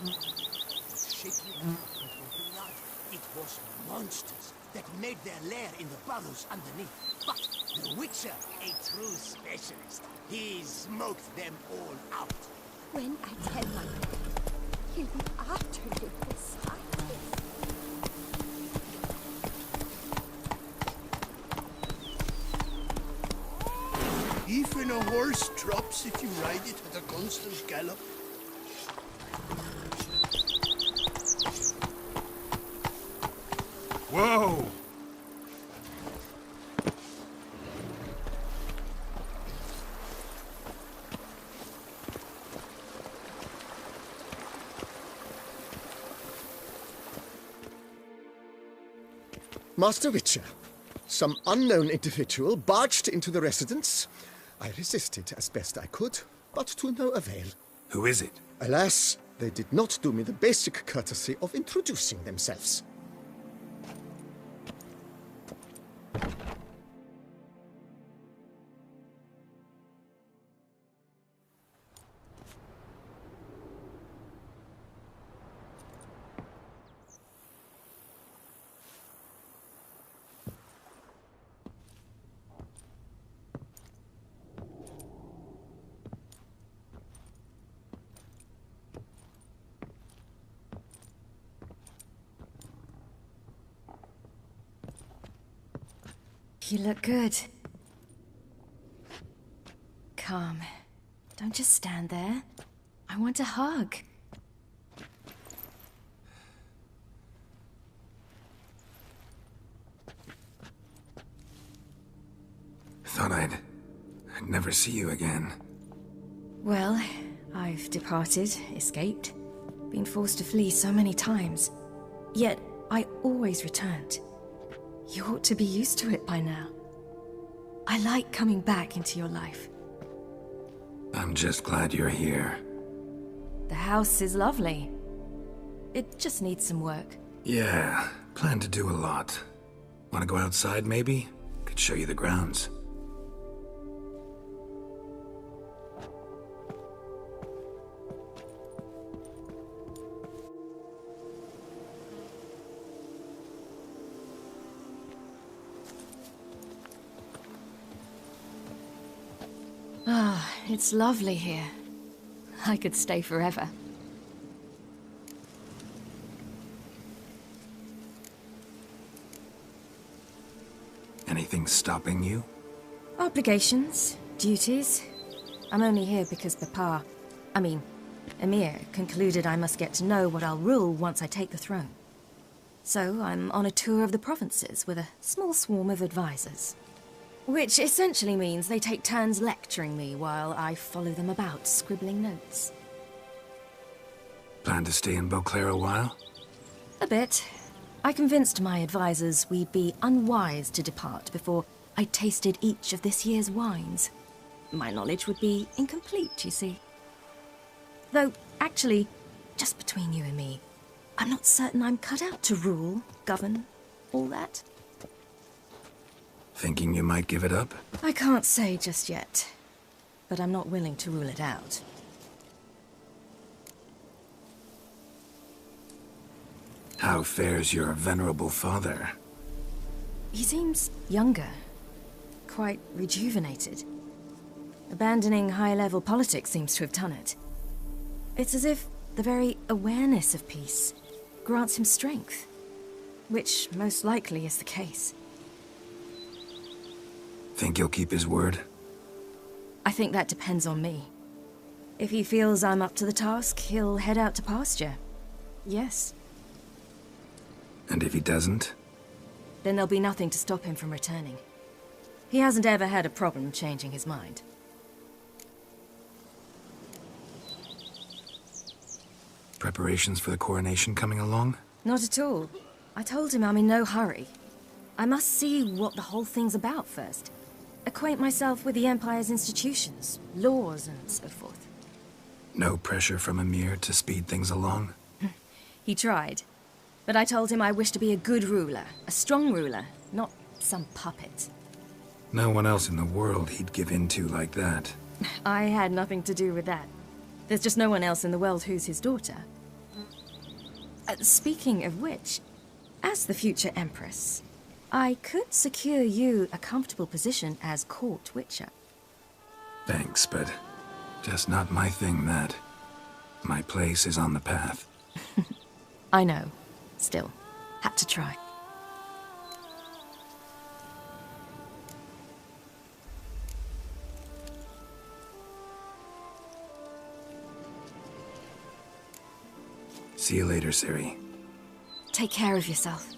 Shaking out, it was monsters that made their lair in the burrows underneath. But the Witcher, a true specialist, he smoked them all out. When I tell my brother, he'll be utterly beside himself. Even a horse drops if you ride it at a constant gallop. Whoa! Master Witcher, some unknown individual barged into the residence. I resisted as best I could, but to no avail. Who is it? Alas, they did not do me the basic courtesy of introducing themselves. You look good. Calm. Don't just stand there. I want a hug. Thought I'd never see you again. Well, I've departed, escaped, been forced to flee so many times. Yet, I always returned. You ought to be used to it by now. I like coming back into your life. I'm just glad you're here. The house is lovely. It just needs some work. Yeah, plan to do a lot. Want to go outside, maybe? Could show you the grounds. Ah, it's lovely here. I could stay forever. Anything stopping you? Obligations, duties. I'm only here because Emir concluded I must get to know what I'll rule once I take the throne. So I'm on a tour of the provinces with a small swarm of advisors. Which essentially means they take turns lecturing me while I follow them about, scribbling notes. Plan to stay in Beauclair a while? A bit. I convinced my advisors we'd be unwise to depart before I tasted each of this year's wines. My knowledge would be incomplete, you see. Though, actually, just between you and me, I'm not certain I'm cut out to rule, govern, all that. Thinking you might give it up? I can't say just yet, but I'm not willing to rule it out. How fares your venerable father? He seems younger, quite rejuvenated. Abandoning high-level politics seems to have done it. It's as if the very awareness of peace grants him strength, which most likely is the case. Think he'll keep his word? I think that depends on me. If he feels I'm up to the task, he'll head out to pasture. Yes. And if he doesn't? Then there'll be nothing to stop him from returning. He hasn't ever had a problem changing his mind. Preparations for the coronation coming along? Not at all. I told him I'm in no hurry. I must see what the whole thing's about first. Acquaint myself with the Empire's institutions, laws, and so forth. No pressure from Emir to speed things along? He tried. But I told him I wish to be a good ruler, a strong ruler, not some puppet. No one else in the world he'd give in to like that. I had nothing to do with that. There's just no one else in the world who's his daughter. Speaking of which, as the future Empress, I could secure you a comfortable position as court witcher. Thanks, but just not my thing, that. My place is on the path. I know. Still, had to try. See you later, Ciri. Take care of yourself.